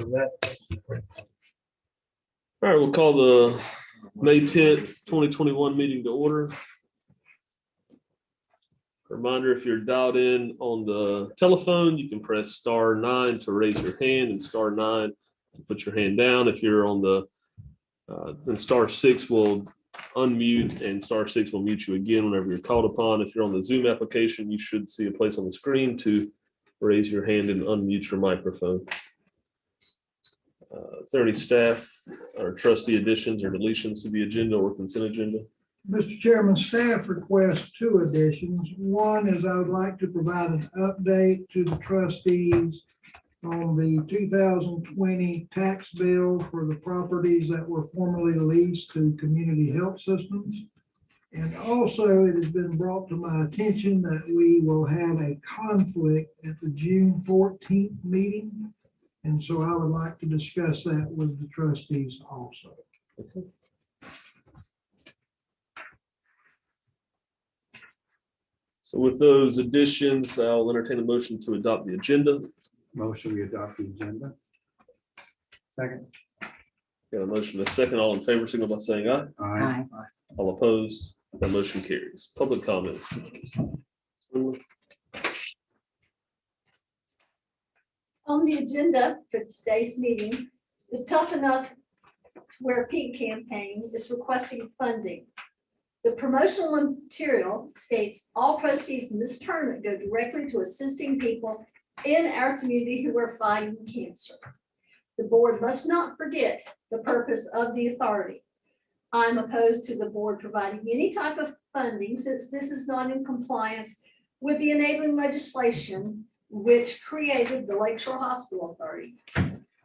for that. All right, we'll call the May 10th, 2021 meeting to order. Reminder, if you're dialed in on the telephone, you can press *9 to raise your hand and *9 to put your hand down. If you're on the, then *6 will unmute and *6 will mute you again whenever you're called upon. If you're on the Zoom application, you should see a place on the screen to raise your hand and unmute your microphone. Is there any staff or trustee additions or deletions to the agenda or consent agenda? Mr. Chairman, staff requests 2 additions. One is I would like to provide an update to the trustees on the 2020 tax bill for the properties that were formerly leased to Community Health Systems. And also, it has been brought to my attention that we will have a conflict at the June 14th meeting. And so I would like to discuss that with the trustees also. Okay. So with those additions, I'll entertain a motion to adopt the agenda. Motion, we adopt the agenda. Second. Got a motion and a second. All in favor, signal by saying aye. Aye. All opposed, that motion carries. Public comments. On the agenda for today's meeting, the Tough Enough Wear Pink campaign is requesting funding. The promotional material states all proceeds from this tournament go directly to assisting people in our community who are fighting cancer. The board must not forget the purpose of the authority. I'm opposed to the board providing any type of funding since this is not in compliance with the enabling legislation which created the Lakeshore Hospital Authority.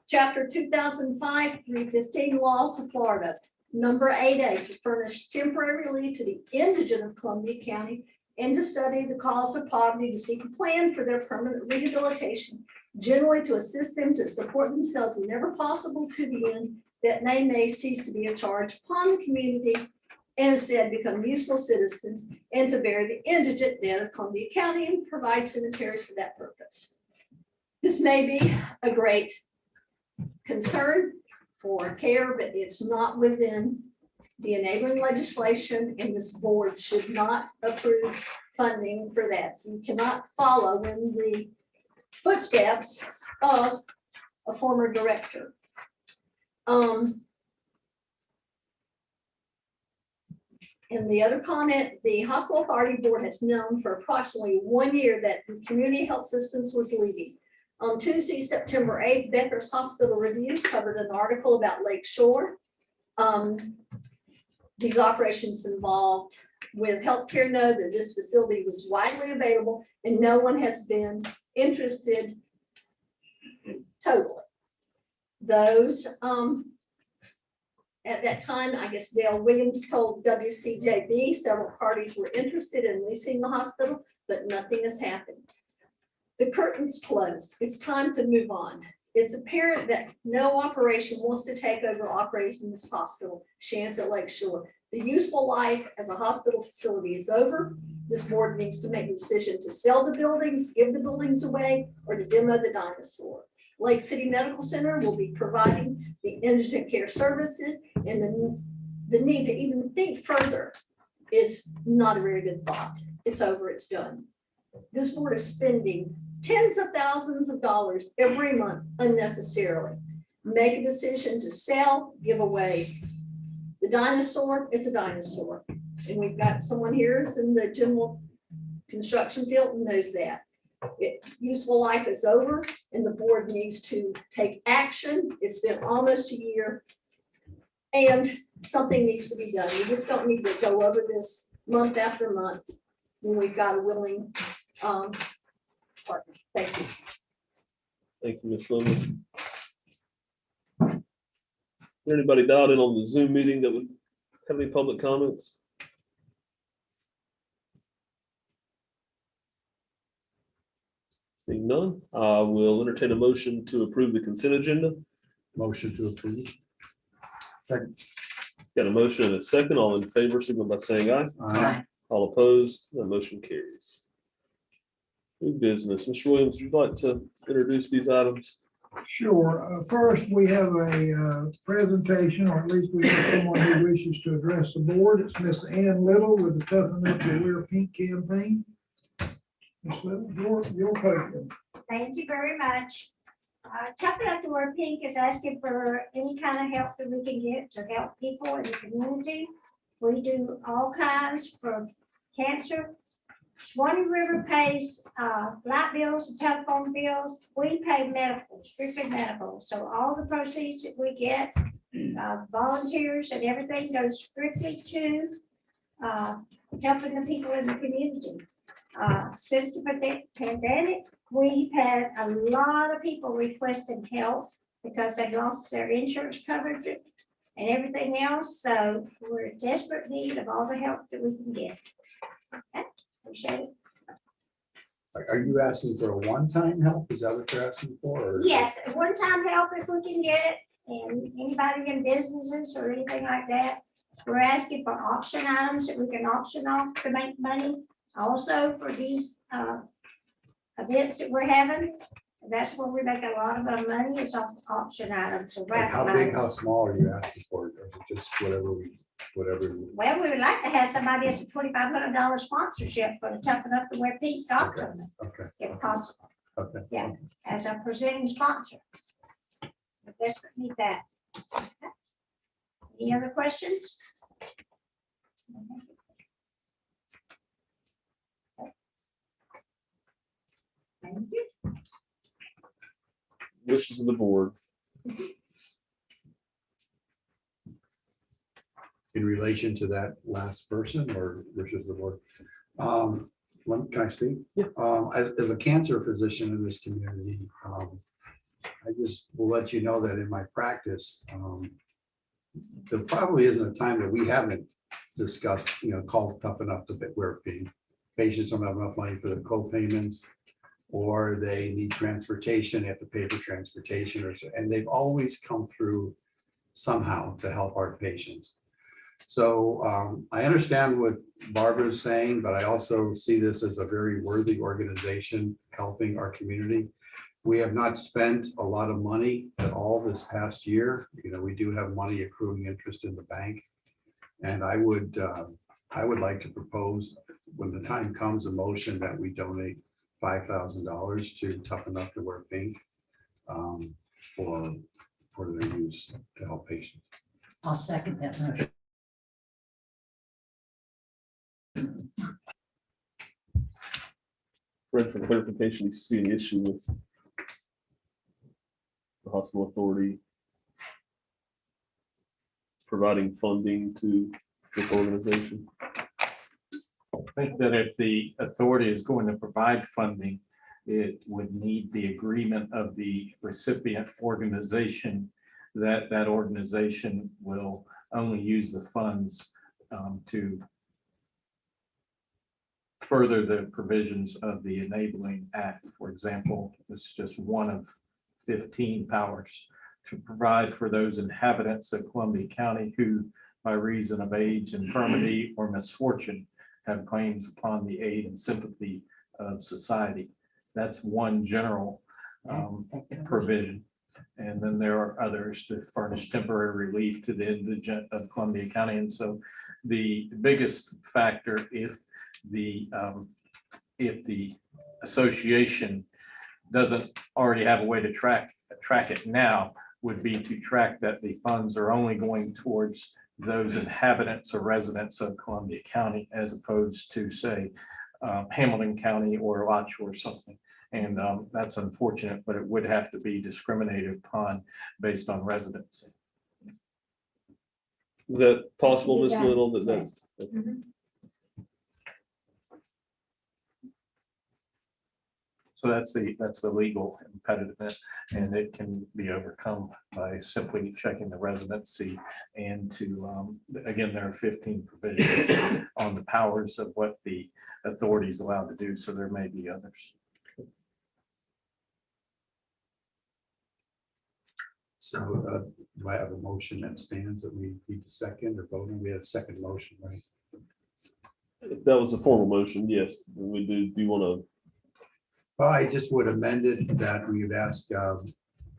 Chapter 2005-315 laws of Florida, number 8A, to furnish temporary relief to the indigent of Columbia County and to study the cause of poverty, to seek a plan for their permanent rehabilitation, generally to assist them to support themselves whenever possible to the end that they may cease to be a charge upon the community and instead become useful citizens, and to bury the indigent dead of Columbia County and provide cemeteries for that purpose. This may be a great concern for care, but it's not within the enabling legislation, and this board should not approve funding for that. So you cannot follow in the footsteps of a former director. And the other comment, the hospital authority board has known for approximately 1 year that the Community Health Systems was leaving. On Tuesday, September 8th, Becker's Hospital Review covered an article about Lakeshore. These operations involved with healthcare know that this facility was widely available and no one has been interested totally. Those at that time, I guess Dale Williams told WCJB several parties were interested in leasing the hospital, but nothing has happened. The curtain's closed. It's time to move on. It's apparent that no operation wants to take over operating this hospital, Shands at Lakeshore. The useful life as a hospital facility is over. This board needs to make a decision to sell the buildings, give the buildings away, or to demo the dinosaur. Lake City Medical Center will be providing the indigent care services, and the need to even think further is not a very good thought. It's over, it's done. This board is spending tens of thousands of dollars every month unnecessarily. Make a decision to sell, give away. The dinosaur is a dinosaur. And we've got someone here who's in the general construction field and knows that. Useful life is over and the board needs to take action. It's been almost a year and something needs to be done. We just don't need to go over this month after month when we've got a willing partner. Thank you. Thank you, Ms. Fleming. Is there anybody dialed in on the Zoom meeting that would have any public comments? Seeing none, I will entertain a motion to approve the consent agenda. Motion to approve. Second. Got a motion and a second. All in favor, signal by saying aye. Aye. All opposed, that motion carries. New business. Mr. Williams, would you like to introduce these items? Sure. First, we have a presentation, or at least we have someone who wishes to address the board. It's Miss Ann Little with the Tough Enough to Wear Pink campaign. Miss Little, your podium. Thank you very much. Tough Enough to Wear Pink is asking for any kind of help that we can get to help people in the community. We do all kinds for cancer. Swanee River pays light bills and telephone bills. We pay medical, strictly medical. So all the proceeds that we get, volunteers and everything goes strictly to helping the people in the community. Since the pandemic, we've had a lot of people requesting help because they lost their insurance coverage and everything else. So we're in desperate need of all the help that we can get. Okay, appreciate it. Are you asking for a one-time help? Is that what you're asking for? or- Yes, one-time help if we can get it, and anybody in businesses or anything like that. We're asking for auction items that we can auction off to make money. Also for these events that we're having, that's where we make a lot of our money is off auction items. So Like how big, how small are you asking for? Or is it just whatever Well, we would like to have somebody as a $2,500 sponsorship for the Tough Enough to Wear Pink dog Okay. tournament, okay, if possible, okay. as a presenting sponsor. I guess we need that. Any other questions? Thank you. Wishes of the board. In relation to that last person or versus the board? Can I speak? Yeah. As a cancer physician in this community, I just will let you know that in my practice, there probably isn't a time that we haven't discussed, called Tough Enough to Wear Pink. Patients don't have enough money for the co-payments, or they need transportation, they have to pay for transportation, and they've always come through somehow to help our patients. So I understand what Barbara's saying, but I also see this as a very worthy organization helping our community. We have not spent a lot of money at all this past year. We do have money accruing interest in the bank. And I would like to propose, when the time comes, a motion that we donate $5,000 to Tough Enough to Wear Pink for their use to help patients. I'll second that motion. Fred, for clarification, you see an issue with the hospital authority providing funding to this organization? I think that if the authority is going to provide funding, it would need the agreement of the recipient organization that that organization will only use the funds to further the provisions of the Enabling Act. For example, it's just one of 15 powers to provide for those inhabitants of Columbia County who, by reason of age, infirmity, or misfortune, have claims upon the aid and sympathy of society. That's one general provision. And then there are others to furnish temporary relief to the indigent of Columbia County. And so the biggest factor, if the association doesn't already have a way to track it now, would be to track that the funds are only going towards those inhabitants or residents of Columbia County, as opposed to, say, Hamilton County or Alachua or something. And that's unfortunate, but it would have to be discriminated upon based on residency. Is that possible, Ms. Yeah. Little? Yes. So that's the legal impediment, and it can be overcome by simply checking the residency and to, again, there are 15 provisions on the powers of what the authority is allowed to do, so there may be others. So do I have a motion that stands that we need to second or vote on? We have a second motion, right? If that was a formal motion, yes, we do. Do you want to? Well, I just would amend it that we would ask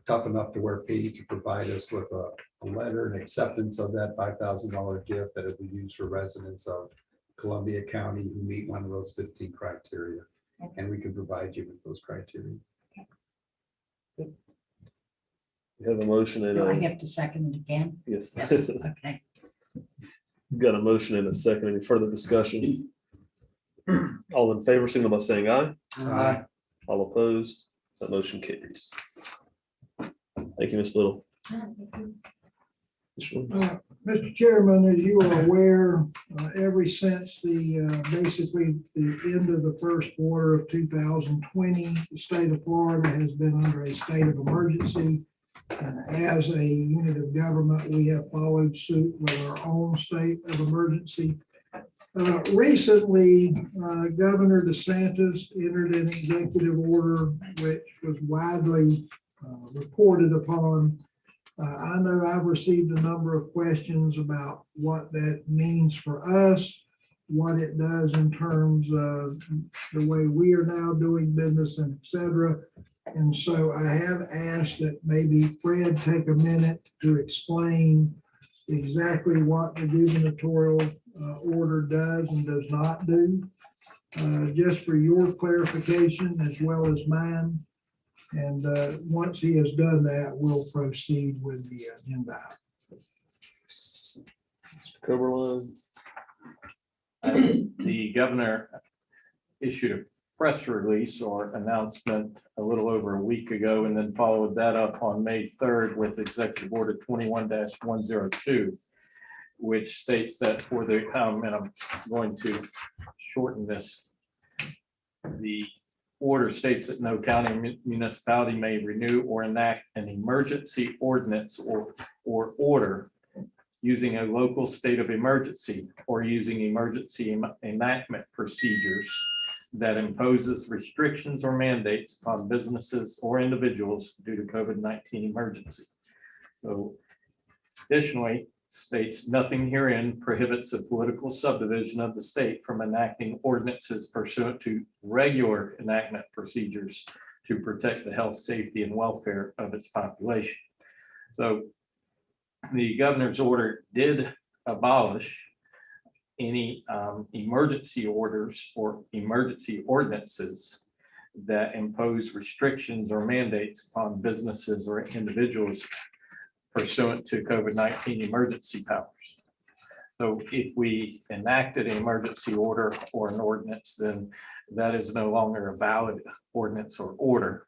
tough enough to where Pete could provide us with a letter and acceptance of that $5,000 gift that it will be used for residents of Columbia County who meet one of those 15 criteria. And we can provide you with those criteria. We have a motion and Do I a, have to second it again? yes. Yes, okay. Got a motion and a second. Any further discussion? All in favor, signal by saying aye. Aye. All opposed, that motion carries. Thank you, Ms. Little. Mr. Williams. Mr. Chairman, as you are aware, ever since basically the end of the first quarter of 2020, the state of Florida has been under a state of emergency. And as a unit of government, we have followed suit with our own state of emergency. Recently, Governor DeSantis entered an executive order which was widely reported upon. I know I've received a number of questions about what that means for us, what it does in terms of the way we are now doing business and et cetera. And so I have asked that maybe Fred take a minute to explain exactly what the gubernatorial order does and does not do, just for your clarification as well as mine. And once he has done that, we'll proceed with the agenda. Coberline. The governor issued a press release or announcement a little over a week ago, and then followed that up on May 3rd with Executive Order 21-102, which states that for the, and I'm going to shorten this, the order states that no county municipality may renew or enact an emergency ordinance or order using a local state of emergency or using emergency enactment procedures that imposes restrictions or mandates on businesses or individuals due to COVID-19 emergency. So additionally, states nothing herein prohibits the political subdivision of the state from enacting ordinances pursuant to regular enactment procedures to protect the health, safety, and welfare of its population. So the governor's order did abolish any emergency orders or emergency ordinances that impose restrictions or mandates on businesses or individuals pursuant to COVID-19 emergency powers. So if we enacted an emergency order or an ordinance, then that is no longer a valid ordinance or order.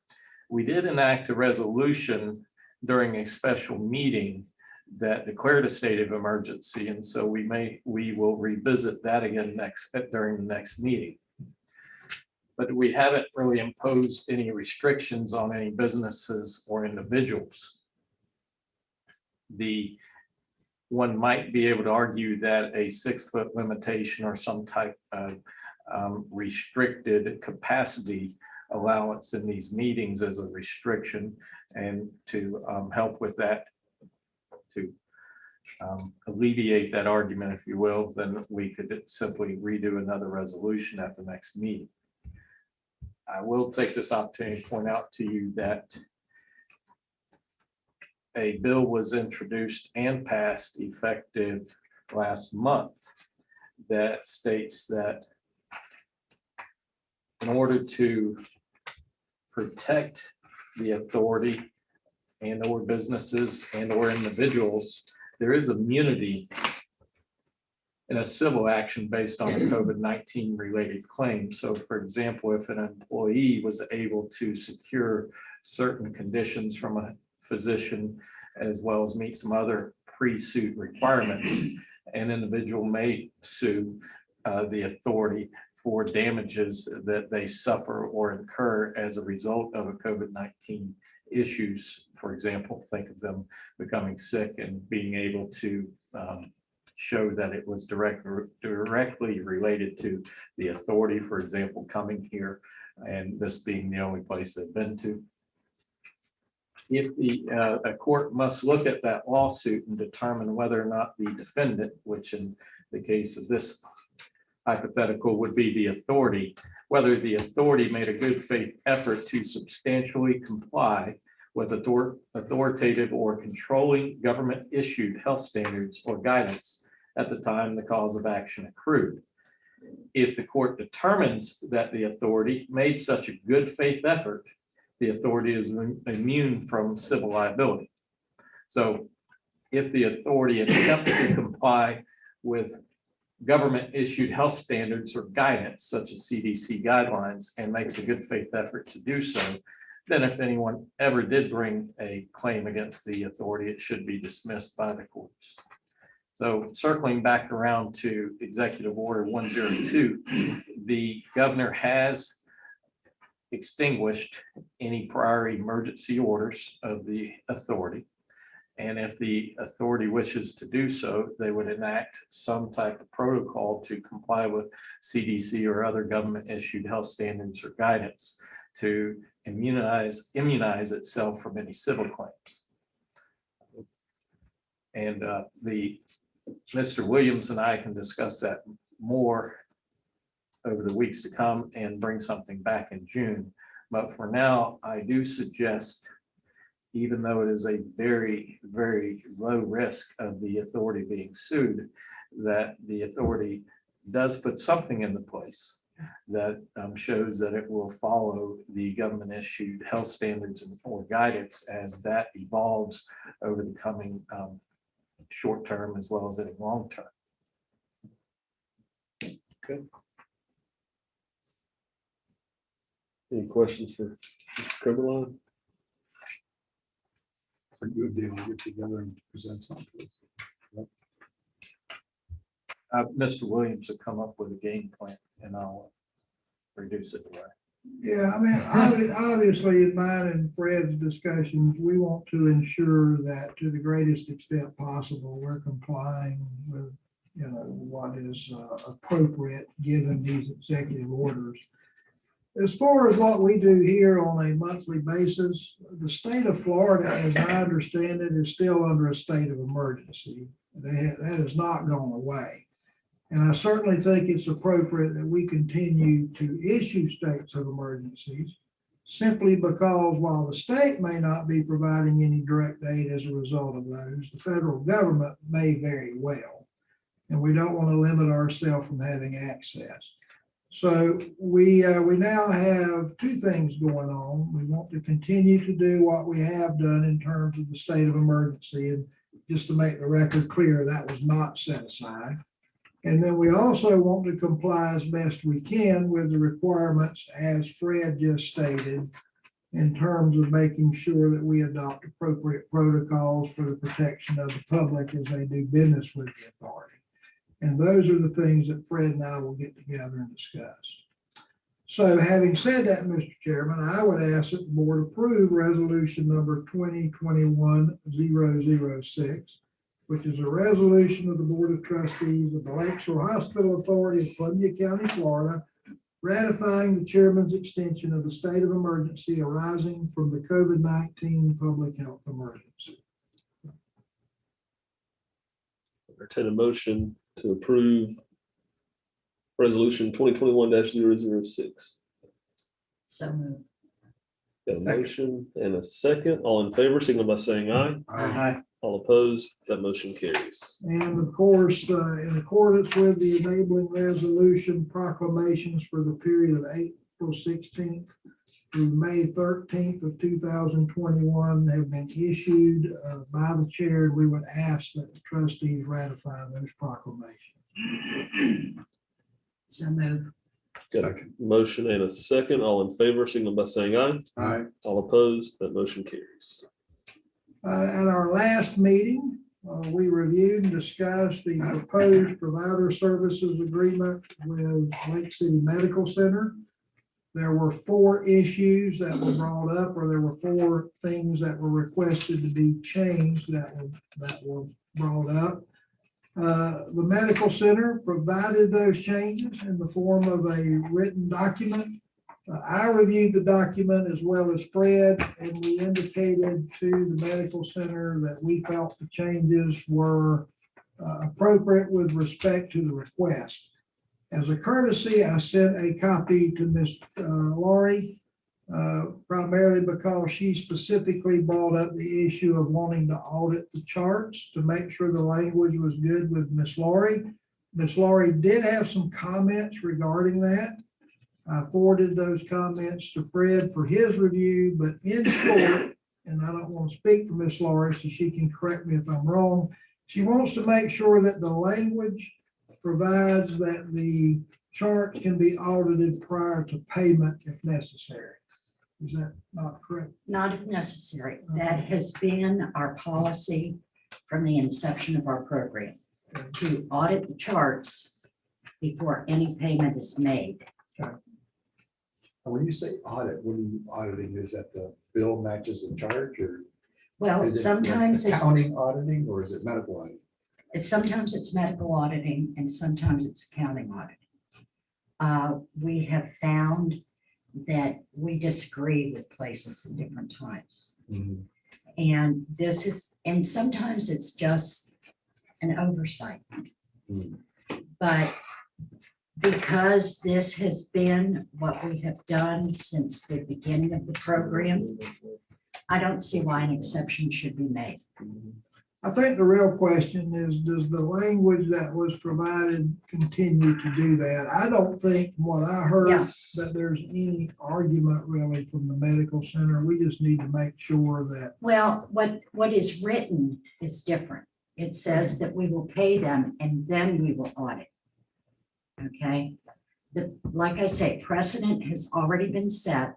We did enact a resolution during a special meeting that declared a state of emergency, and so we will revisit that again during the next meeting. But we haven't really imposed any restrictions on any businesses or individuals. One might be able to argue that a 6-foot limitation or some type of restricted capacity allowance in these meetings as a restriction, and to help with that, to alleviate that argument, if you will, then we could simply redo another resolution at the next meeting. I will take this opportunity to point out to you that a bill was introduced and passed effective last month that states that in order to protect the authority and or businesses and or individuals, there is immunity in a civil action based on a COVID-19 related claim. So for example, if an employee was able to secure certain conditions from a physician, as well as meet some other pre-suit requirements, an individual may sue the authority for damages that they suffer or incur as a result of a COVID-19 issues. For example, think of them becoming sick and being able to show that it was directly related to the authority, for example, coming here and this being the only place they've been to. If a court must look at that lawsuit and determine whether or not the defendant, which in the case of this hypothetical would be the authority, whether the authority made a good faith effort to substantially comply with authoritative or controlling government-issued health standards or guidance at the time the cause of action accrued. If the court determines that the authority made such a good faith effort, the authority is immune from civil liability. So if the authority attempts to comply with government-issued health standards or guidance, such as CDC guidelines, and makes a good faith effort to do so, then if anyone ever did bring a claim against the authority, it should be dismissed by the courts. So circling back around to Executive Order 102, the governor has extinguished any prior emergency orders of the authority. And if the authority wishes to do so, they would enact some type of protocol to comply with CDC or other government-issued health standards or guidance to immunize itself from any civil claims. And Mr. Williams and I can discuss that more over the weeks to come and bring something back in June. But for now, I do suggest, even though it is a very, very low risk of the authority being sued, that the authority does put something into place that shows that it will follow the government issued health standards and or guidance as that evolves over the coming short term as well as any long term. Any questions for Mr. Coberline? Are you would be able to get together and present something? Mr. Williams will come up with a game plan and I'll reduce it away. Yeah, I mean, obviously, in mine and Fred's discussions, we want to ensure that to the greatest extent possible, we're complying with, what is appropriate given these executive orders. As far as what we do here on a monthly basis, the state of Florida, as I understand it, is still under a state of emergency. That has not gone away. And I certainly think it's appropriate that we continue to issue states of emergencies simply because while the state may not be providing any direct aid as a result of those, the federal government may very well. And we don't want to limit ourselves from having access. So we now have two things going on. We want to continue to do what we have done in terms of the state of emergency. And just to make the record clear, that was not set aside. And then we also want to comply as best we can with the requirements, as Fred just stated, in terms of making sure that we adopt appropriate protocols for the protection of the public as they do business with the authority. And those are the things that Fred and I will get together and discuss. So having said that, Mr. Chairman, I would ask that the board approve resolution number 2021-006, which is a resolution of the Board of Trustees of the Lakeshore Hospital Authority of Columbia County, Florida, ratifying the chairman's extension of the state of emergency arising from the COVID-19 public health emergency. Entertain a motion to approve resolution 2021-006. So moved. Got a motion and a second. All in favor, signal by saying aye. Aye. All opposed, that motion carries. And of course, in accordance with the enabling resolution, proclamations for the period of April 16th through May 13th of 2021 have been issued by the chair. We would ask that the trustees ratify those proclamations. So moved. Got a motion and a second. All in favor, signal by saying aye. Aye. All opposed, that motion carries. At our last meeting, we reviewed and discussed the proposed provider services agreement with Lake City Medical Center. There were 4 issues that were brought up, or there were 4 things that were requested to be changed that were brought up. The medical center provided those changes in the form of a written document. I reviewed the document as well as Fred, and we indicated to the medical center that we felt the changes were appropriate with respect to the request. As a courtesy, I sent a copy to Ms. Laurie primarily because she specifically brought up the issue of wanting to audit the charts to make sure the language was good with Miss Laurie. Miss Laurie did have some comments regarding that. I forwarded those comments to Fred for his review, but in short, and I don't want to speak for Miss Laurie, so she can correct me if I'm wrong. She wants to make sure that the language provides that the charts can be audited prior to payment if necessary. Is that not correct? Not if necessary. That has been our policy from the inception of our program, to audit the charts before any payment is made. When you say audit, what are you auditing? Is that the bill matches the charge, or Well, is it like sometimes accounting auditing, or is it medical auditing? sometimes it's medical auditing and sometimes it's accounting auditing. We have found that we disagree with places at different times. And this is, and sometimes it's just an oversight. Mm. But because this has been what we have done since the beginning of the program, I don't see why an exception should be made. I think the real question is, does the language that was provided continue to do that? I don't think from what I heard Yeah. that there's any argument really from the medical center. We just need to make sure that, Well, what is written is different. It says that we will pay them and then we will audit. Okay, like I say, precedent has already been set,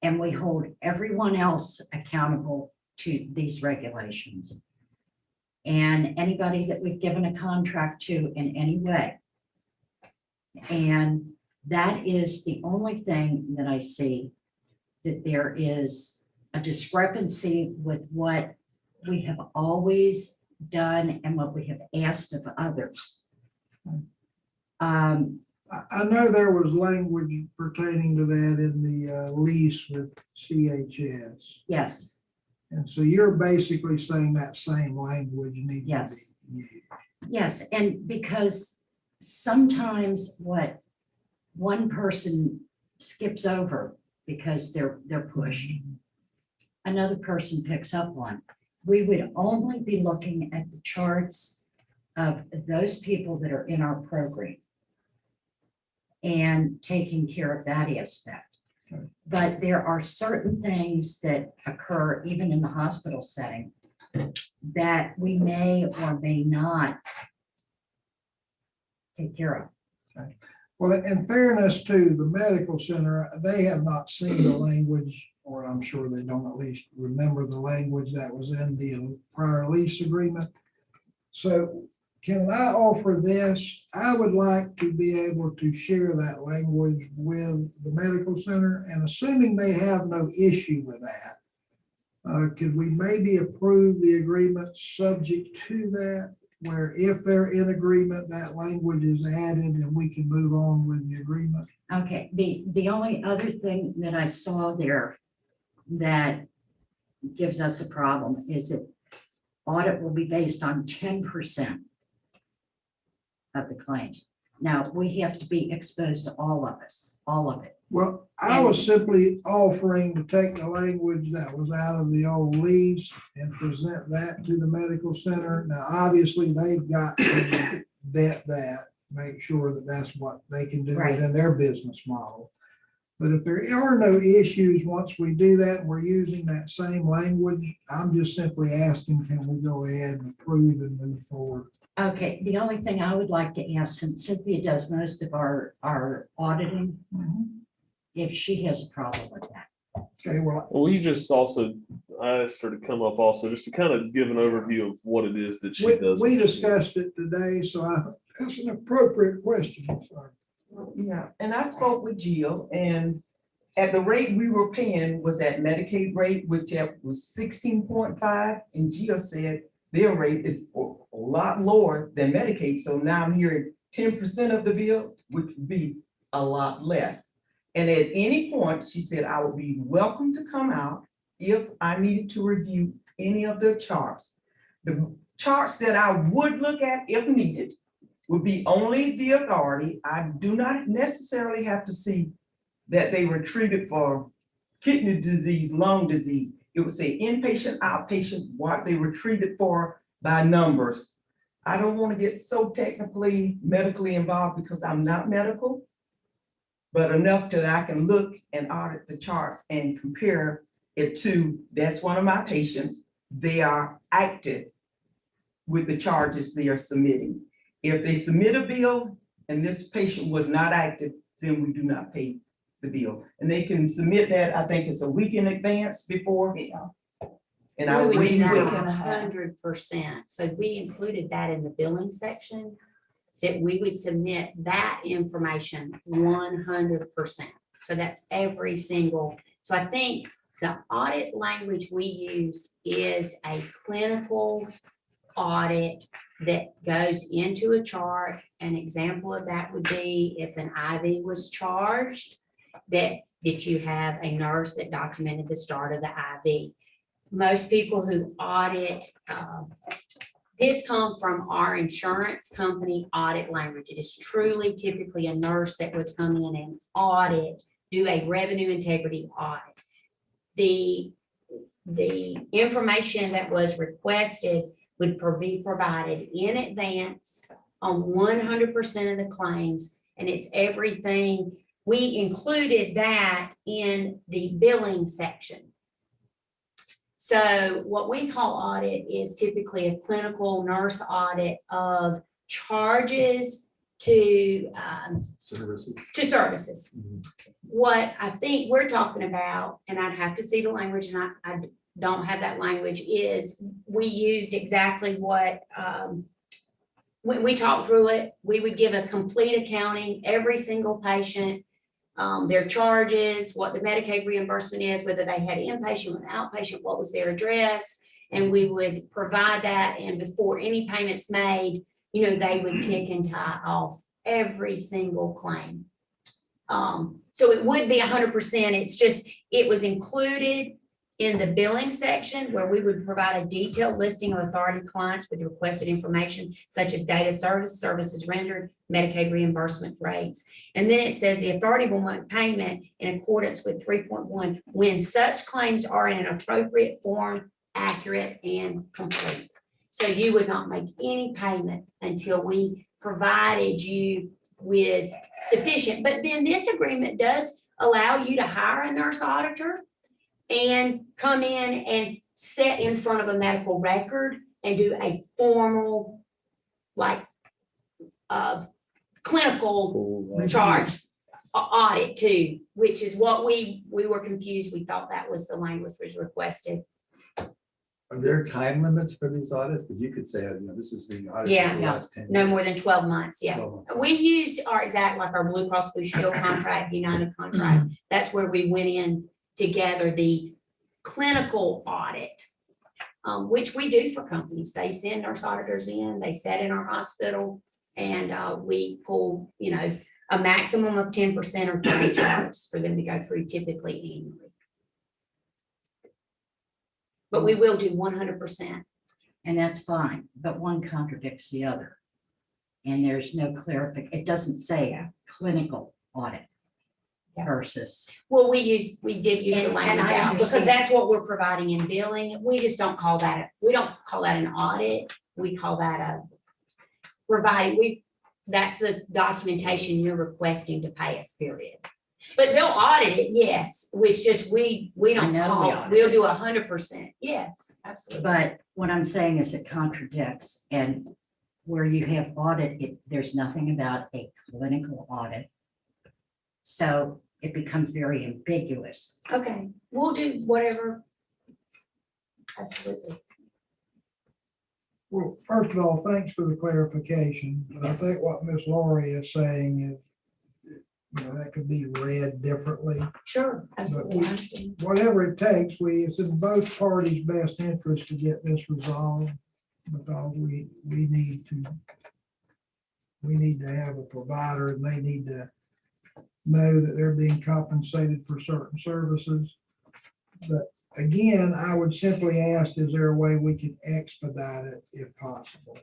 and we hold everyone else accountable to these regulations. And anybody that we've given a contract to in any way. And that is the only thing that I see, that there is a discrepancy with what we have always done and what we have asked of others. I know there was language pertaining to that in the lease with CHS. Yes, And so you're basically saying that same language needs Yes. to be used. yes, and because sometimes what one person skips over because they're pushed, another person picks up on. We would only be looking at the charts of those people that are in our program and taking care of that aspect. Okay. But there are certain things that occur even in the hospital setting that we may or may not take care of. Well, in fairness to the medical center, they have not seen the language, or I'm sure they don't at least remember the language that was in the prior lease agreement. So can I offer this? I would like to be able to share that language with the medical center, and assuming they have no issue with that, could we maybe approve the agreement subject to that? Where if they're in agreement, that language is added and we can move on with the agreement. Okay, the only other thing that I saw there that gives us a problem is that audit will be based on 10% of the claims. Now, we have to be exposed to all of us, all of it. Well, I was simply offering to take the language that was out of the old lease and present that to the medical center. Now, obviously, they've got to vet that, make sure that that's what they can do Right. within their business model. But if there are no issues, once we do that, and we're using that same language, I'm just simply asking, can we go ahead and approve and move forward? Okay, the only thing I would like to ask, since Cynthia does most of our auditing, if she has a problem with that. Okay, well, Well, we just also, I asked her to come up also, just to kind of give an overview of what it is that she does. we discussed it today, so I think that's an appropriate question. Sorry. Yeah, and I spoke with Jill, and at the rate we were paying was at Medicaid rate, which was 16.5, and Jill said their rate is a lot lower than Medicaid, so now I'm hearing 10% of the bill, which would be a lot less. And at any point, she said, I would be welcome to come out if I needed to review any of the charts. The charts that I would look at if needed would be only the authority. I do not necessarily have to see that they were treated for kidney disease, lung disease. It would say inpatient, outpatient, what they were treated for by numbers. I don't want to get so technically, medically involved because I'm not medical, but enough that I can look and audit the charts and compare it to, that's one of my patients. They are active with the charges they are submitting. If they submit a bill and this patient was not active, then we do not pay the bill. And they can submit that, I think it's a week in advance before. And I We would wait do that with 100%. So we included that in the billing section, that we would submit that information 100%. So that's every single, so I think the audit language we use is a clinical audit that goes into a chart. An example of that would be if an IV was charged, that you have a nurse that documented the start of the IV. Most people who audit, this come from our insurance company audit language. It is truly typically a nurse that would come in and audit, do a revenue integrity audit. The information that was requested would be provided in advance on 100% of the claims, and it's everything. We included that in the billing section. So what we call audit is typically a clinical nurse audit of charges to services. What I think we're talking about, and I'd have to see the language, and I don't have that language, is we used exactly what, when we talked through it, we would give a complete accounting, every single patient, their charges, what the Medicaid reimbursement is, whether they had inpatient or outpatient, what was their address, and we would provide that, and before any payments made, you know, they would tick and tie off every single claim. So it would be 100%, it's just, it was included in the billing section where we would provide a detailed listing of authority clients with requested information such as data services rendered, Medicaid reimbursement rates. And then it says the authority will make payment in accordance with 3.1 when such claims are in an appropriate form, accurate and complete. So you would not make any payment until we provided you with sufficient. But then this agreement does allow you to hire a nurse auditor and come in and sit in front of a medical record and do a formal, like, clinical charge audit too, which is what we were confused. We thought that was the language was requested. Are there time limits for these audits? Because you could say, you know, this is being audited. Yeah, for the last 10 No years. more than 12 months, yeah. 12 months. We used our exact, like our Blue Cross Blue Shield contract, United contract. That's where we went in together, the clinical audit, which we do for companies. They send nurse auditors in, they sit in our hospital, and we pull, you know, a maximum of 10% or 30 charts for them to go through typically annually. But we will do 100%. And that's fine, but one contradicts the other. And there's no clarification. It doesn't say clinical audit Yeah. versus. Well, we did use the And language I out because understand. that's what we're providing in billing. We just don't call that, we don't call that an audit. We call that a providing, that's the documentation you're requesting to pay us, period. But they'll audit it, yes. It's just, we don't know we call, audit. we'll do 100%. Yes, absolutely. But what I'm saying is it contradicts, and where you have audit, there's nothing about a clinical audit. So it becomes very ambiguous. Okay, we'll do whatever. Absolutely. Well, first of all, thanks for the clarification, but I Yes. think what Miss Laurie is saying is, you know, that could be read differently. Sure, absolutely. I understand. Whatever it takes, it's in both parties' best interest to get this resolved, because we need to have a provider, and they need to know that they're being compensated for certain services. But again, I would simply ask, is there a way we can expedite it if possible?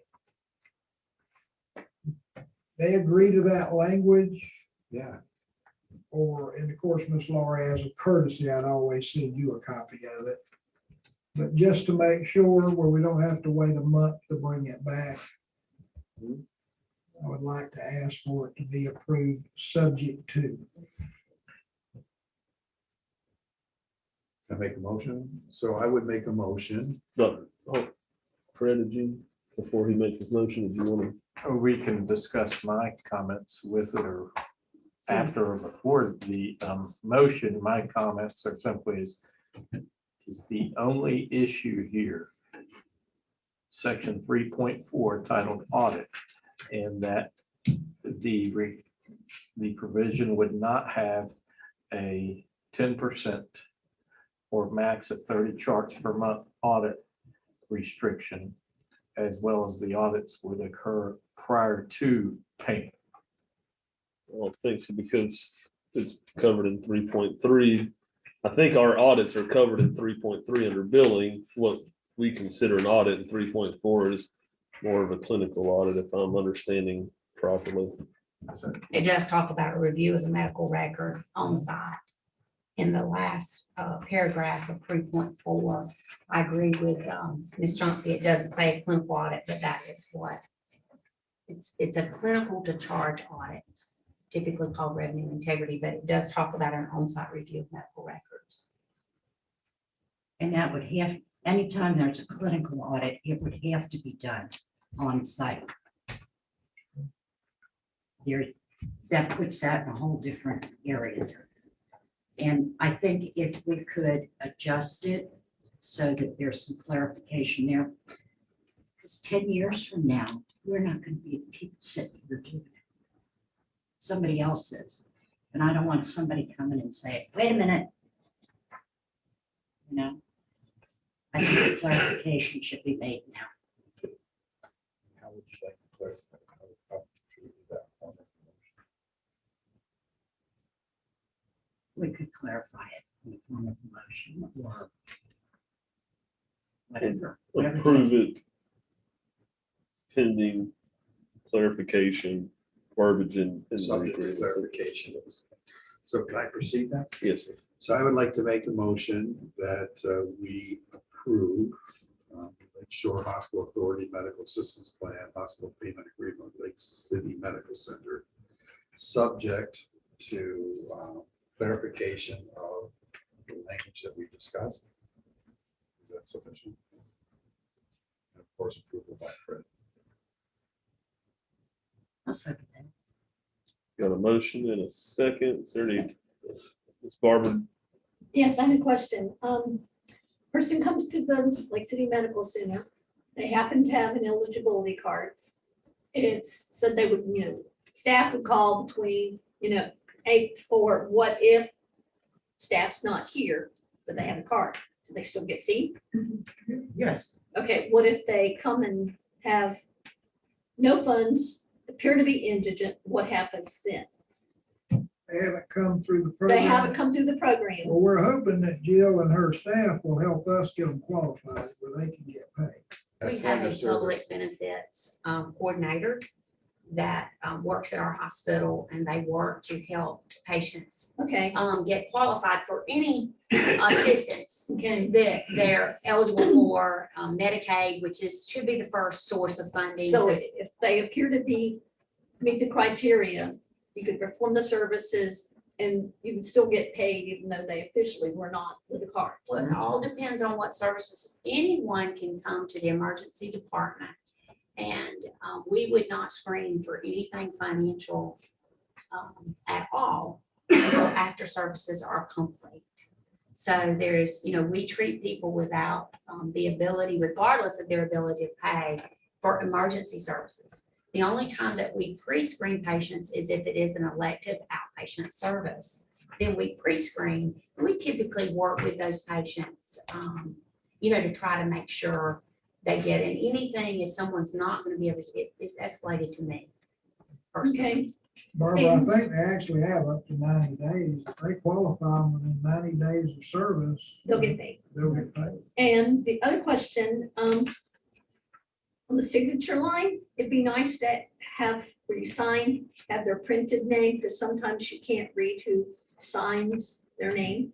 They agree to that language. Yeah. or, and of course, Miss Laura, as a courtesy, I'd always send you a copy of it. But just to make sure where we don't have to wait a month to bring it back, I would like to ask for it to be approved, subject to. Can I make a motion? So I would make a motion. But, oh, Fred, did you, before he makes his motion, did you want to? We can discuss my comments with it or after or before the motion. My comments are simply is the only issue here. Section 3.4 titled audit, and that the provision would not have a 10% or max of 30 charts per month audit restriction, as well as the audits would occur prior to payment. I don't think so, because it's covered in 3.3. I think our audits are covered in 3.3 under billing. What we consider an audit in 3.4 is more of a clinical audit, if I'm understanding properly. It does talk about a review of the medical record on site. In the last paragraph of 3.4, I agree with Ms. Chauncey. It doesn't say a clinical audit, but that is what. It's a clinical to charge audit, typically called revenue integrity, but it does talk about an on-site review of medical records. And that would have, anytime there's a clinical audit, it would have to be done on site. There, that puts that in a whole different area. And I think if we could adjust it so that there's some clarification there. Because 10 years from now, we're not going to be the people sitting here doing it. Somebody else is. And I don't want somebody coming and say, wait a minute. You know, I think clarification should be made now. How would you like to clarify? How should we do that? We could clarify it in the form of a motion or whatever. Approve it pending clarification, verbiage in the Subject to agreement. clarification. So can I proceed now? Yes, sir. So I would like to make a motion that we approve Lake Shore Hospital Authority Medical Assistance Plan, Hospital Payment Agreement, Lake City Medical Center, subject to clarification of the language that we discussed. Is that sufficient? And of course, approval by Fred. I'll second that. Got a motion and a second. Is there any, Ms. Barbara? Yes, I had a question. Person comes to the Lake City Medical Center. They happen to have an eligibility card. It's said they would, staff would call between, 8 for what if staff's not here, but they have a card. Do they still get seen? Yes, Okay, what if they come and have no funds, appear to be indigent? What happens then? They haven't come through the They program. haven't come through the program. Well, we're hoping that Jill and her staff will help us get them qualified where they can get paid. We have a public benefits coordinator that works at our hospital, and they work to help patients Okay, get qualified for any assistance okay. that they're eligible for. Medicaid, which should be the first source of funding. So if they appear to meet the criteria, you could perform the services and you can still get paid even though they officially were not with the card. Well, it all depends on what services. Anyone can come to the emergency department, and we would not screen for anything financial at all until after services are complete. So there's, we treat people without the ability, regardless of their ability to pay for emergency services. The only time that we pre-screen patients is if it is an elective outpatient service. Then we pre-screen. We typically work with those patients, to try to make sure they get in. Anything, if someone's not going to be able to get, it's escalated to me personally. Okay, Barbara, I think they actually have up to 90 days. If they qualify within 90 days of service, they'll get paid. they'll get paid. And the other question, on the signature line, it'd be nice to have where you sign, have their printed name, because sometimes you can't read who signs their name.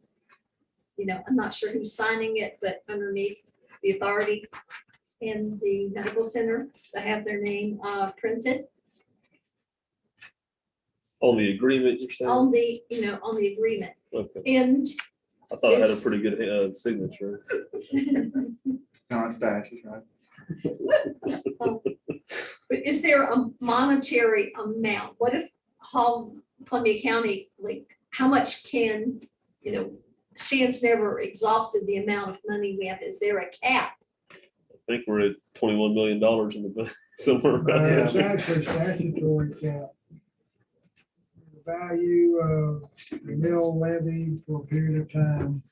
You know, I'm not sure who's signing it, but underneath the authority and the medical center, they have their name printed On the agreement, you're saying? on the, you know, on the agreement. Okay. And I thought it had a Yes. pretty good signature. No, it's Dash, is right. but is there a monetary amount? What if Columbia County, like, how much can, you know, Shan's never exhausted the amount of money we have. Is there a cap? I think we're at $21 million in the bank somewhere around It's there. actually statutory cap. The value of the mill levied for a period of time.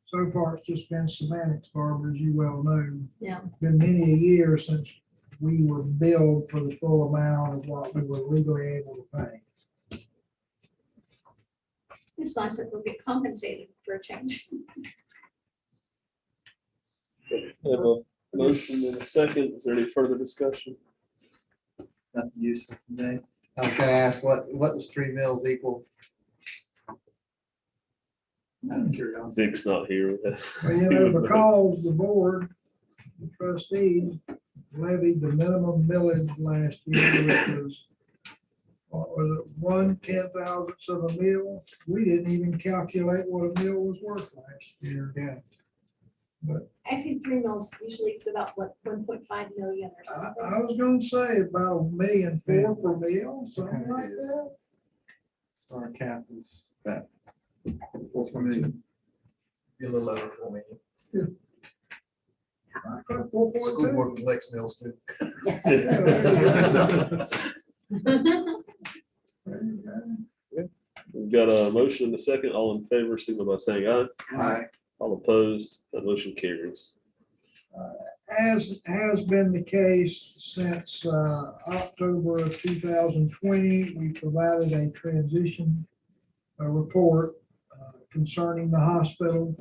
So far, it's just been semantics, Barbara, as you well know. Yeah. Been many a year since we were billed for the full amount of what we were legally able to pay. It's nice that we'll get compensated for a change. Have a motion and a second. Is there any further discussion? Nothing useful today. I was gonna ask, what does 3 mills equal? Out of curiosity. Vic's not here. Well, you know, because the board, the trustees levied the minimum millage last year, which was, what was it, 1/10,000th of a mill? We didn't even calculate what a mill was worth last year. Yeah. But I think 3 mills usually about what, 1.5 million or I something. was gonna say about $1.4 million per mill, something like that. So our cap is that 4 million. Be a little over 4 million. School 4.2. board collects mills too. We've got a motion and a second. All in favor, signal by saying aye. Aye. All opposed, that motion carries. As has been the case since October of 2020, we provided a transition report concerning the hospital.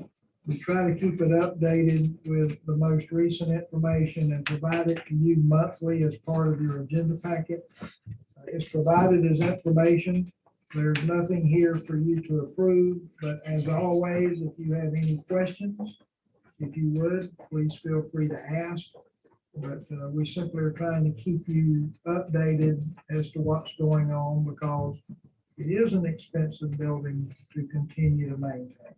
We try to keep it updated with the most recent information and provide it to you monthly as part of your agenda packet. It's provided as information. There's nothing here for you to approve, but as always, if you have any questions, if you would, please feel free to ask. But we simply are trying to keep you updated as to what's going on because it is an expensive building to continue to maintain.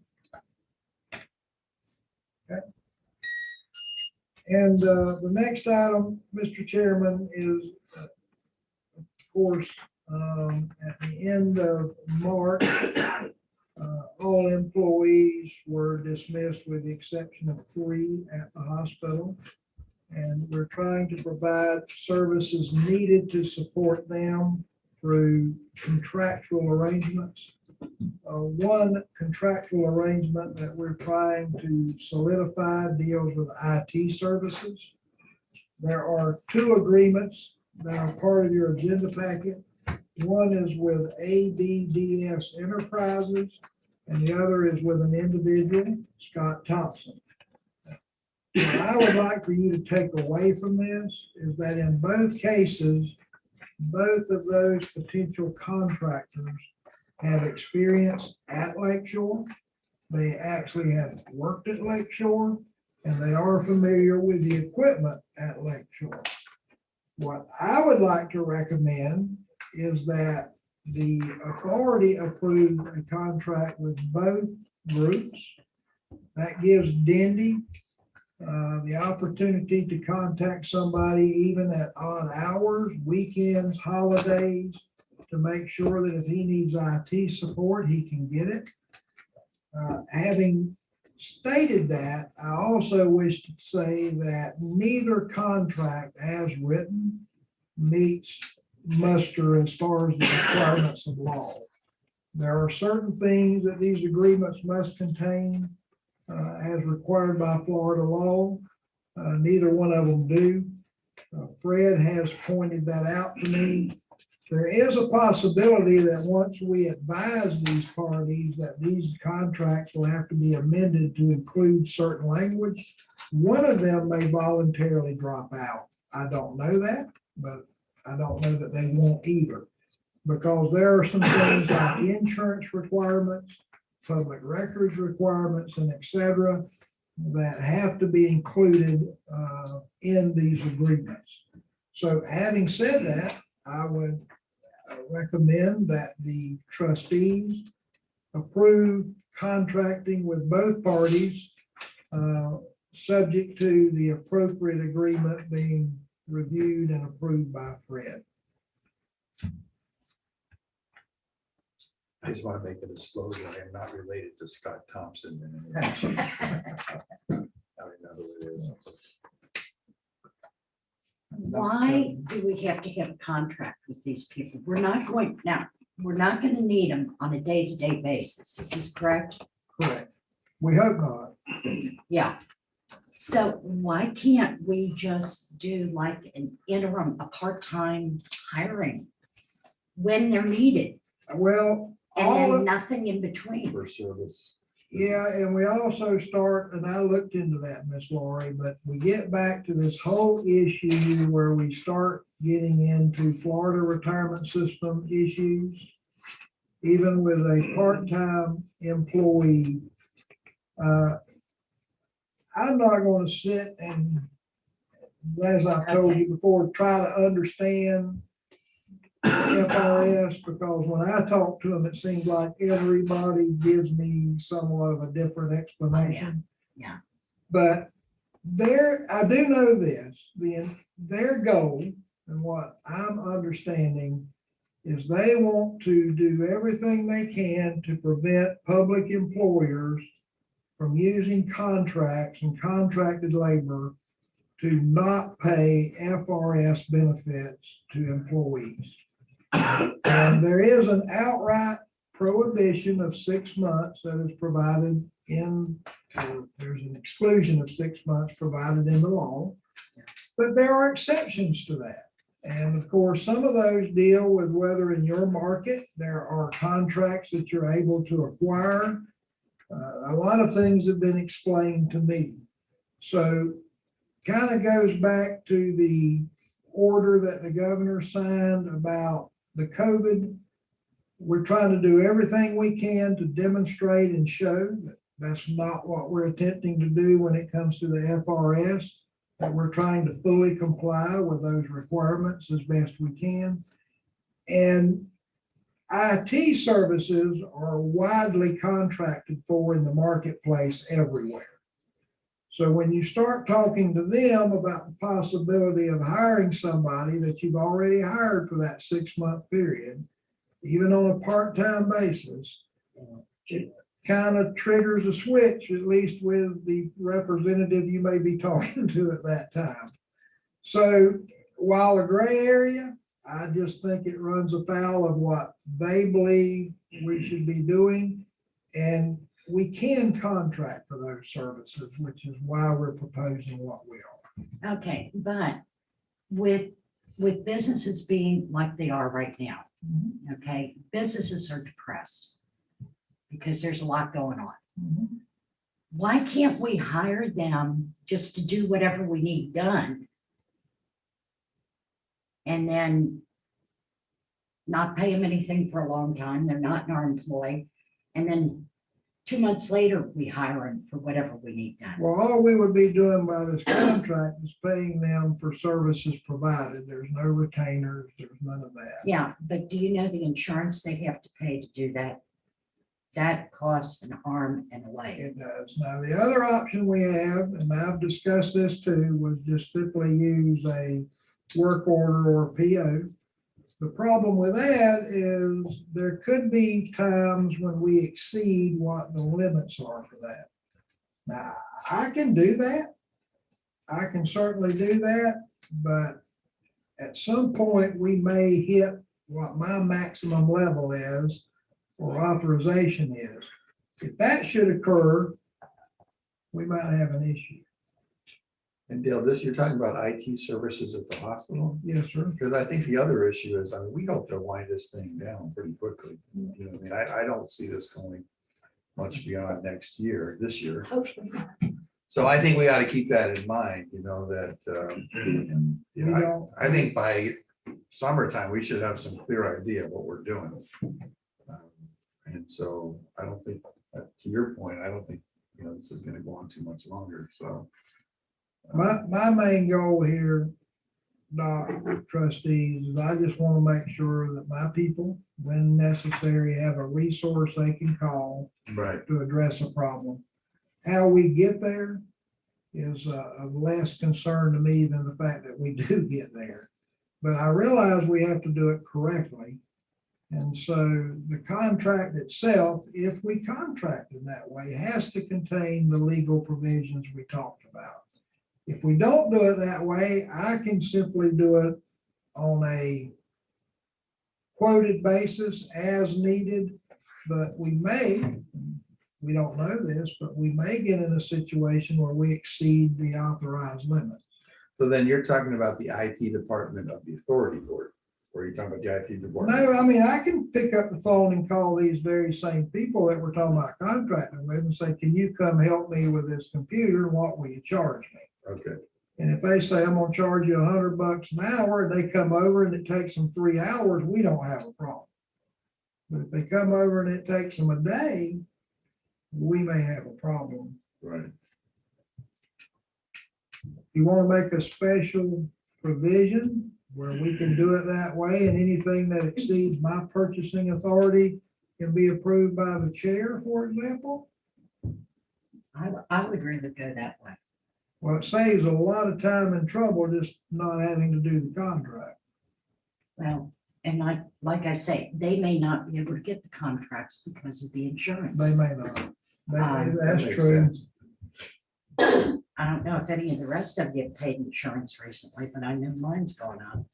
Okay. And the next item, Mr. Chairman, is, of course, at the end of March, all employees were dismissed with the exception of 3 at the hospital. And we're trying to provide services needed to support them through contractual arrangements. One contractual arrangement that we're trying to solidify deals with IT services. There are 2 agreements that are part of your agenda packet. One is with ADDS Enterprises, and the other is with an individual, Scott Thompson. What I would like for you to take away from this is that in both cases, both of those potential contractors have experience at Lakeshore. They actually have worked at Lakeshore, and they are familiar with the equipment at Lakeshore. What I would like to recommend is that the authority approve a contract with both groups. That gives Dindy the opportunity to contact somebody even at odd hours, weekends, holidays, to make sure that if he needs IT support, he can get it. Having stated that, I also wish to say that neither contract as written meets muster as far as the requirements of law. There are certain things that these agreements must contain as required by Florida law. Neither one of them do. Fred has pointed that out to me. There is a possibility that once we advise these parties that these contracts will have to be amended to include certain language, one of them may voluntarily drop out. I don't know that, but I don't know that they won't either. Because there are some things like insurance requirements, public records requirements, and et cetera, that have to be included in these agreements. So having said that, I would recommend that the trustees approve contracting with both parties, subject to the appropriate agreement being reviewed and approved by Fred. I just want to make a disclosure. I am not related to Scott Thompson. In any way. I mean, that's what it is. Why do we have to have a contract with these people? We're not going to need them on a day-to-day basis. Is this correct? Correct. We hope not. Yeah. So why can't we just do like an interim, a part-time hiring when they're needed? Well, And all then of, nothing in between. For service. yeah, and we also start, and I looked into that, Miss Laurie, but we get back to this whole issue where we start getting into Florida retirement system issues. Even with a part-time employee, I'm not gonna sit and, as I've told you before, try to understand FRS, because when I talk to them, it seems like everybody gives me somewhat of a different explanation. Yeah. But I do know this, their goal, and what I'm understanding, is they want to do everything they can to prevent public employers from using contracts and contracted labor to not pay FRS benefits to employees. And there is an outright prohibition of 6 months that is provided in, there's an exclusion of 6 months provided in the law. But there are exceptions to that. And of course, some of those deal with whether in your market, there are contracts that you're able to acquire. A lot of things have been explained to me. So kind of goes back to the order that the governor signed about the COVID. We're trying to do everything we can to demonstrate and show that that's not what we're attempting to do when it comes to the FRS, that we're trying to fully comply with those requirements as best we can. And IT services are widely contracted for in the marketplace everywhere. So when you start talking to them about the possibility of hiring somebody that you've already hired for that 6-month period, even on a part-time basis, it kind of triggers a switch, at least with the representative you may be talking to at that time. So while a gray area, I just think it runs afoul of what they believe we should be doing. And we can contract for those services, which is why we're proposing what we are. Okay, but with businesses being like they are right now, okay, businesses are depressed because there's a lot going on. Why can't we hire them just to do whatever we need done? And then not pay them anything for a long time, they're not in our employ, and then 2 months later, we hire them for whatever we need done. Well, all we would be doing by this contract is paying them for services provided. There's no retainers, there's none of that. Yeah, but do you know the insurance they have to pay to do that? That costs an arm and a leg. It does. Now, the other option we have, and I've discussed this too, was just simply use a work order or a PO. The problem with that is there could be times when we exceed what the limits are for that. Now, I can do that. I can certainly do that, but at some point we may hit what my maximum level is or authorization is. If that should occur, we might have an issue. And Dale, you're talking about IT services at the hospital? Yes, sir. Because I think the other issue is, I mean, we hope to wind this thing down pretty quickly. You know, I mean, I don't see this going much beyond this year. Okay. So I think we ought to keep that in mind, you know, that, We don't- I think by summertime, we should have some clear idea of what we're doing. And so I don't think, to your point, I don't think, this is gonna go on too much longer, so. My main goal here, Doc, trustees, is I just want to make sure that my people, when necessary, have a resource they can call Right. to address a problem. How we get there is of less concern to me than the fact that we do get there. But I realize we have to do it correctly. And so the contract itself, if we contract in that way, has to contain the legal provisions we talked about. If we don't do it that way, I can simply do it on a quoted basis as needed, but we don't know this, but we may get in a situation where we exceed the authorized limit. So then you're talking about the IT department of the authority board, or you're talking about the IT department? No, I mean, I can pick up the phone and call these very same people that we're talking about contracting with and say, can you come help me with this computer? What will you charge me? Okay, And if they say, I'm gonna charge you $100 an hour, and they come over and it takes them 3 hours, we don't have a problem. But if they come over and it takes them a day, we may have a problem. right. If you wanna make a special provision where we can do it that way, and anything that exceeds my purchasing authority can be approved by the chair, for example, I would rather go that way. well, it saves a lot of time and trouble just not having to do the contract. Well, and like I say, they may not be able to get the contracts because of the insurance. They may not. That That's makes true. I don't know if any of the rest of you have paid insurance recently, but I know mine's gone up.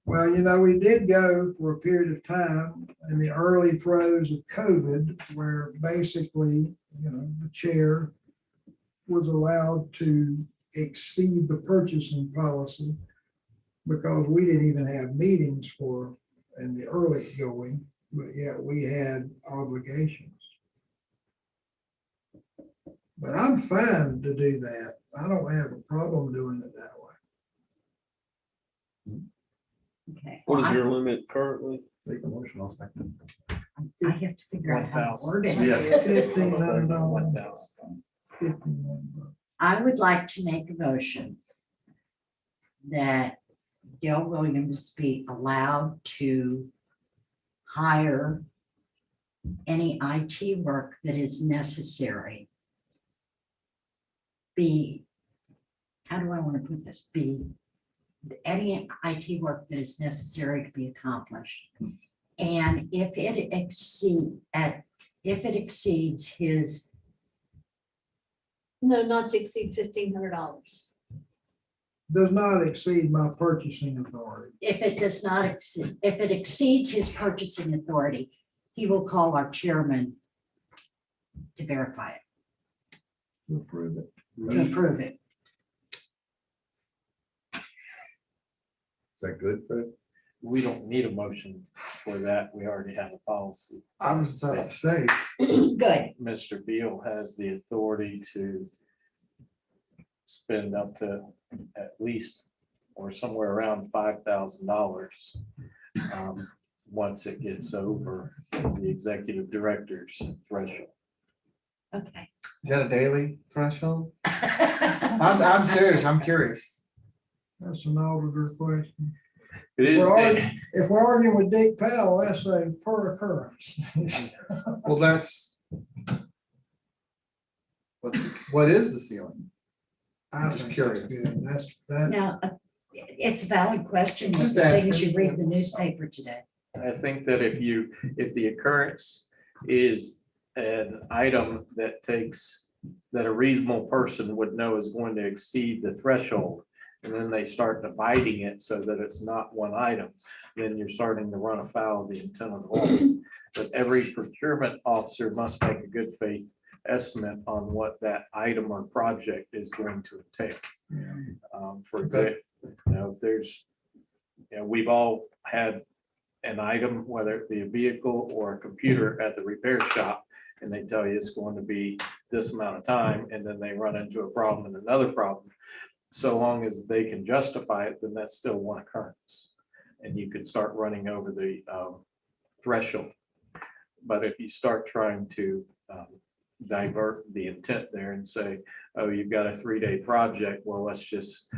Well, we did go for a period of time in the early throes of COVID, where basically, the chair was allowed to exceed the purchasing policy because we didn't even have meetings in the early going, but yet we had obligations. But I'm fine to do that. I don't have a problem doing it that way. Okay. What is Well, your limit currently? Make a motion, I'll second. I have to figure out how to 1,000. word it. Yeah. $1,500. 1,000. $51. I would like to make a motion that Dale Williams be allowed to hire any IT work that is necessary. How do I want to put this? Any IT work that is necessary to be accomplished. And if it exceeds his, No, not to exceed $1,500. Does not exceed my purchasing authority. if it does not exceed, if it exceeds his purchasing authority, he will call our chairman to verify it, To approve it. to approve it. Is that good, Fred? We don't need a motion for that. We already have a policy. I was about to say, Good. Mr. Beal has the authority to spend up to at least or somewhere around $5,000 once it gets over the executive director's threshold. Okay. is that a daily threshold? I'm serious, I'm curious. That's an auditor question. It is, If we're arguing with Dick Powell, that's a per occurrence. Well, what is the ceiling? I'm Just just curious. curious. That, Now, it's a valid question. Just The thing is, asking. you read the newspaper today. I think that if the occurrence is an item that that a reasonable person would know is going to exceed the threshold, and then they start dividing it so that it's not one item, then you're starting to run afoul of the intent of the law. But every procurement officer must make a good faith estimate on what that item or project is going to entail. For example, if there's, we've all had an item, whether it be a vehicle or a computer at the repair shop, and they tell you it's going to be this amount of time, and then they run into a problem and another problem. so long as they can justify it, then that's still one occurrence. And you could start running over the threshold. But if you start trying to divert the intent there and say, oh, you've got a 3-day project, well, let's just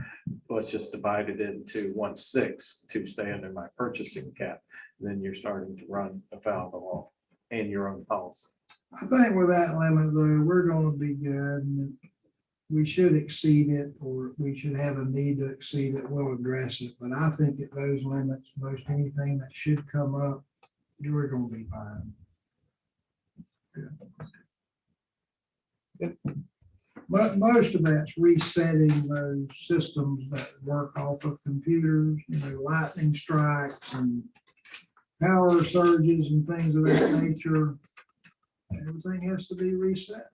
divide it into 1/6 to stay under my purchasing cap, then you're starting to run afoul of the law and your own policy. I think with that limit though, we're gonna be good. And we should exceed it, or we should have a need to exceed it, we'll address it. But I think at those limits, most anything that should come up, you're gonna be fine. But most of that's resetting those systems that work off of computers, lightning strikes and power surges and things of that nature. Everything has to be reset.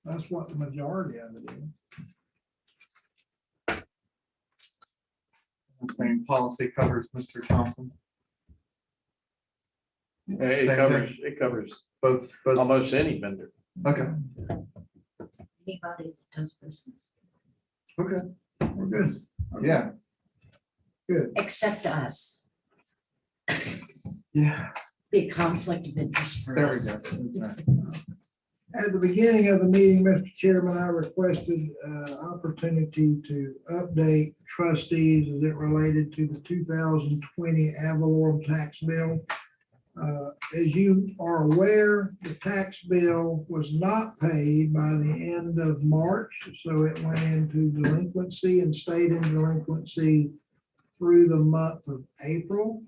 That's what the majority of it is. I'm saying policy covers Mr. Thompson. It Same covers, it covers Both, almost any vendor. okay, Anybody that does business, okay, We're good. yeah, Good. except us, yeah, be conflict of interest for there we us. go. That's right. At the beginning of the meeting, Mr. Chairman, I requested opportunity to update trustees as it related to the 2020 ad valorem tax bill. As you are aware, the tax bill was not paid by the end of March, so it went into delinquency and stayed in delinquency through the month of April.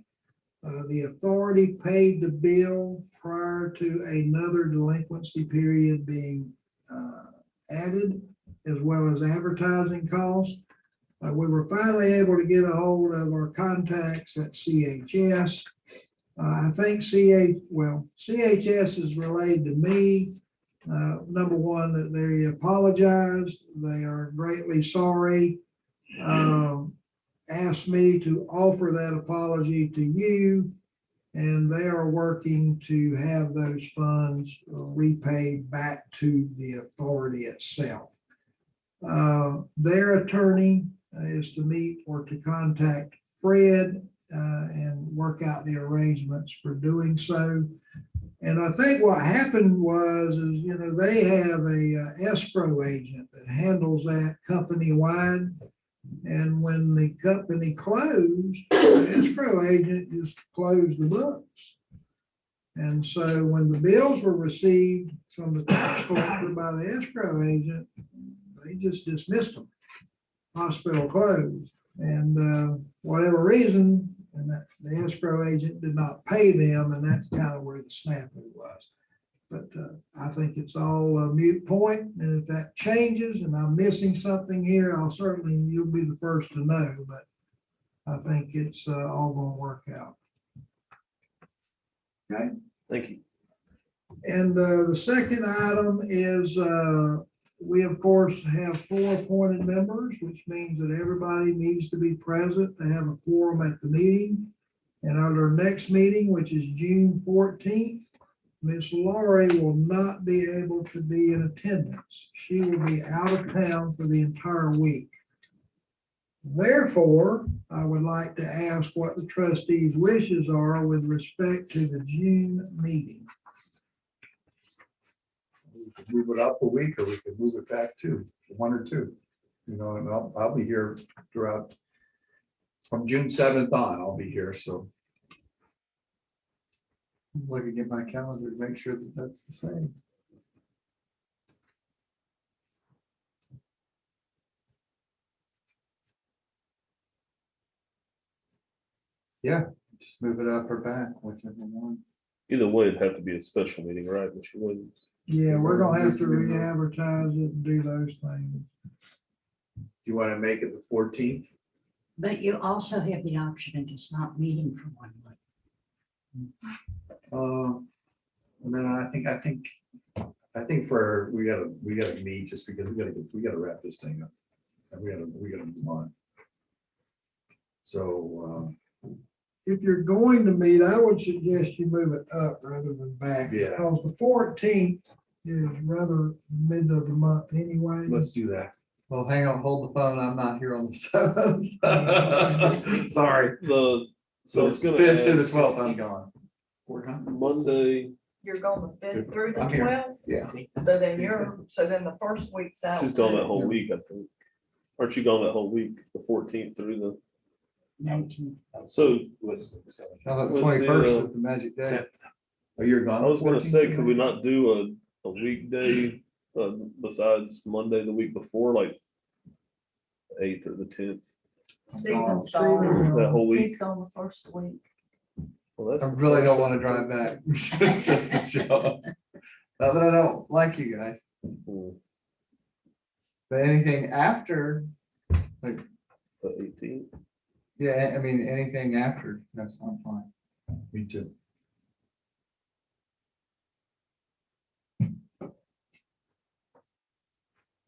The authority paid the bill prior to another delinquency period being added, as well as advertising costs. We were finally able to get a hold of our contacts at CHS. I think CHS is relayed to me. Number one, that they apologized. They are greatly sorry. Asked me to offer that apology to you, and they are working to have those funds repaid back to the authority itself. Their attorney is to meet or to contact Fred and work out the arrangements for doing so. And I think what happened was, they have a escrow agent that handles that company-wide. And when the company closed, the escrow agent just closed the books. And so when the bills were received from the tax collector by the escrow agent, they just dismissed them. Hospital closed, and whatever reason, and that the escrow agent did not pay them, and that's kind of where the snafu was. But I think it's all a moot point, and if that changes and I'm missing something here, you'll be the first to know, but I think it's all gonna work out. Okay, Thank you. and the second item is we of course have 4 appointed members, which means that everybody needs to be present to have a quorum at the meeting. And at our next meeting, which is June 14th, Miss Laurie will not be able to be in attendance. She will be out of town for the entire week. Therefore, I would like to ask what the trustees' wishes are with respect to the June meeting. We could move it up a week, or we could move it back to 1 or 2. And I'll be here throughout. From June 7th on, I'll be here, so. I could get my calendar to make sure that that's the same. Yeah, just move it up or back, whichever one. Either way, it'd have to be a special meeting, right, Mr. Williams? Yeah, we're gonna have to re-advertise it and do those things. Do you want to make it the 14th? But you also have the option of just not meeting for 1 month. And then I think we gotta meet, just because we gotta wrap this thing up. And we gotta move on. So, If you're going to meet, I would suggest you move it up rather than back. Yeah. Because the 14th is rather mid of the month anyway. let's do that. Well, hang on, hold the phone. I'm not here on the seventh. Sorry. So So it's gonna fifth to the add 12th, I'm gone. We're gone. Monday, You're going the fifth through the I'm here. 12th. Yeah. So then the first week's out. she's gone that whole week, I think. Aren't you gone that whole week, the 14th through the, 19th. so Now, With the the, 21st is the magic day. Oh, you're gone. I was gonna say, 14th? could we not do a weekday, besides Monday the week before, like the 8th or the 10th, Stephen's Stephen's gone. that whole week? He's gone the first week. Well, that's I the really don't first. want to drive back, just to show up. Not that I don't like you guys, Hmm, but anything after, like, The 18th. yeah, I mean, anything after, that's not fine. Me too.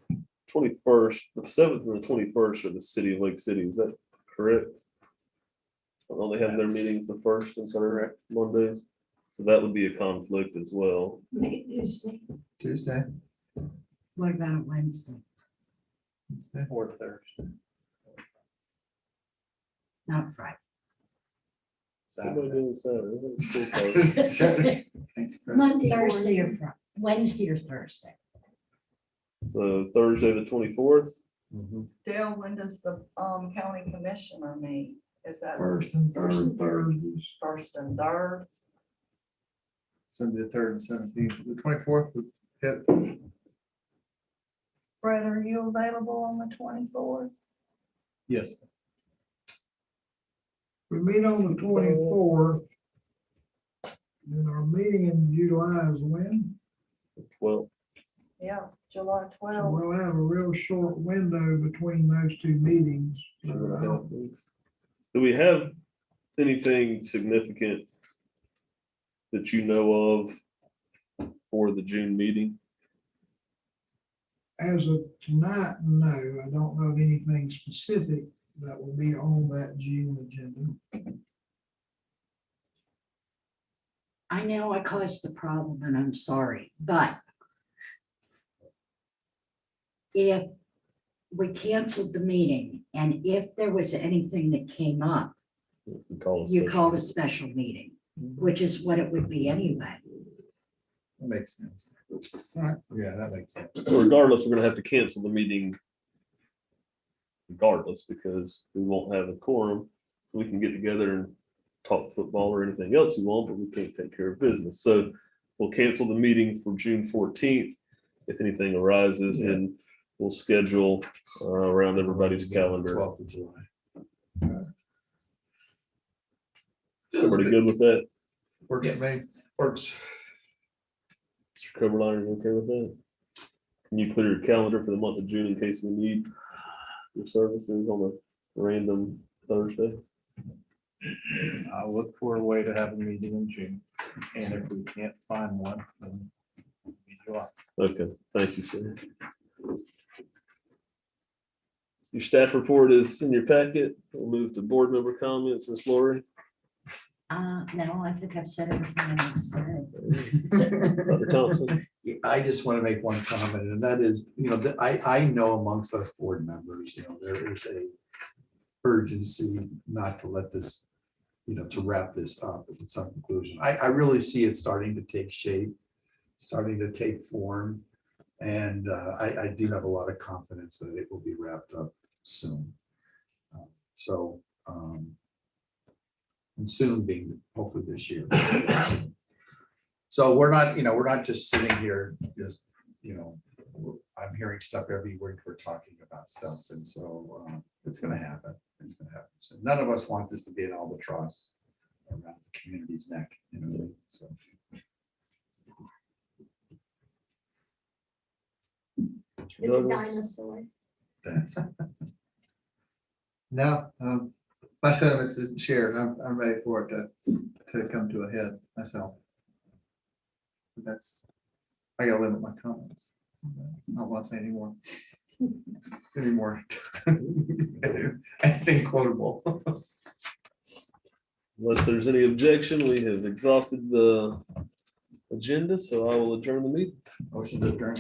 The 21st, the 7th and the 21st are the city of Lake City, is that correct? Well, they have their meetings the first and correct Mondays, so that would be a conflict as well. Make it Tuesday. Tuesday. What about Wednesday? Tuesday. Or Thursday. Not Friday. What am I doing Saturday? That's so close. Saturday. Thanks, Brett. Monday. Thursday or morning. Friday, Wednesday or Thursday. So Thursday, the 24th, Dale, when does the county commissioner meet? Is that First and third Thursdays. first and third? Sunday the 3rd and 17th, the 24th would hit. Fred, are you available on the 24th? Yes. We meet on the 24th. And our meeting in July is when? 12th. Yeah, July So 12th. we'll have a real short window between those two meetings. So I don't- Do we have anything significant that you know of for the June meeting? As of tonight, no, I don't know of anything specific that will be on that June agenda. I know I caused the problem and I'm sorry, but if we canceled the meeting and if there was anything that came up, We call it you special. called a special meeting, which is what it would be anyway. That makes sense. All right. Yeah, that makes sense. So regardless, we're gonna have to cancel the meeting regardless, because we won't have a quorum. We can get together and talk football or anything else we want, but we can't take care of business. So we'll cancel the meeting for June 14th. If anything arises, and we'll schedule around everybody's calendar. 12th of July. Everybody good with that? Works for me. Works. Mr. Coberline, you okay with that? Can you clear your calendar for the month of June in case we need your services on a random Thursday? I'll look for a way to have a meeting in June. And if we can't find one, then it'll be July. Okay, thank you, sir. Your staff report is in your packet. We'll move to board member comments. Ms. Lori. No, I think I've said everything I need to say. Dr. Thompson. I just want to make one comment, and that is, that I know amongst us board members, there is a urgency not to let this, to wrap this up at some conclusion. I really see it starting to take shape, starting to take form. And I do have a lot of confidence that it will be wrapped up soon. And soon being hopefully this year. So we're not just sitting here, I'm hearing stuff every week, we're talking about stuff, and so it's gonna happen. It's gonna happen. So none of us want this to be an albatross around the community's neck, so. It's a dinosaur. No, my sentiments is shared. I'm ready for it to come to a head myself. That's, I gotta limit my comments. I don't want to say anymore. Anything quotable. Unless there's any objection, we have exhausted the agenda, so I will adjourn the meeting. Motion to adjourn.